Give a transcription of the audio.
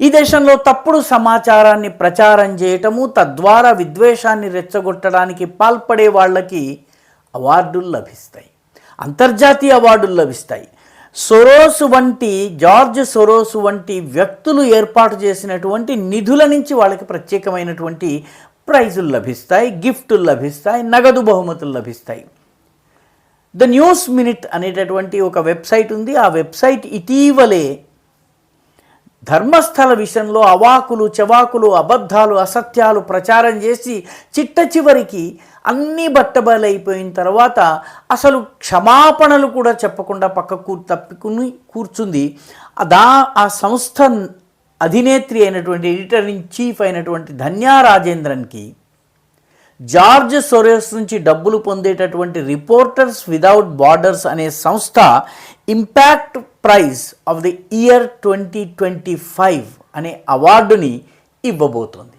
ఈ దేశంలో తప్పుడు సమాచారాన్ని ప్రచారం చేయటము, తద్వారా విద్వేషాన్ని రెచ్చగొట్టడానికి పాల్పడే వాళ్ళకి అవార్డులు లభిస్తాయి, అంతర్జాతీయ అవార్డులు లభిస్తాయి. జార్జ్ సొరోస్ వంటి వ్యక్తులు ఏర్పాటు చేసినటువంటి నిధుల నుంచి వాళ్ళకి ప్రత్యేకమైనటువంటి ప్రైజులు లభిస్తాయి, గిఫ్టులు లభిస్తాయి, నగదు బహుమతులు లభిస్తాయి. ద న్యూస్ మినిట్ అనేటటువంటి ఒక వెబ్సైట్ ఉంది. ఆ వెబ్సైట్ ఇటీవలే ధర్మస్థల విషయంలో అవాకులు చవాకులు, అబద్ధాలు, అసత్యాలు ప్రచారం చేసి చిట్టచివరికి అన్నీ బట్టబయలైపోయిన తర్వాత అసలు క్షమాపణలు కూడా చెప్పకుండా పక్కకు తప్పుకుని కూర్చుంది. ఆ సంస్థ అధినేత్రి అయినటువంటి ఎడిటర్ ఇన్ చీఫ్ అయినటువంటి ధన్యా రాజేంద్రన్కి జార్జ్ సొరోస్ నుంచి డబ్బులు పొందేటటువంటి రిపోర్టర్స్ విదౌట్ బార్డర్స్ అనే సంస్థ impact prize of the year 2025 అనే అవార్డుని ఇవ్వబోతోంది.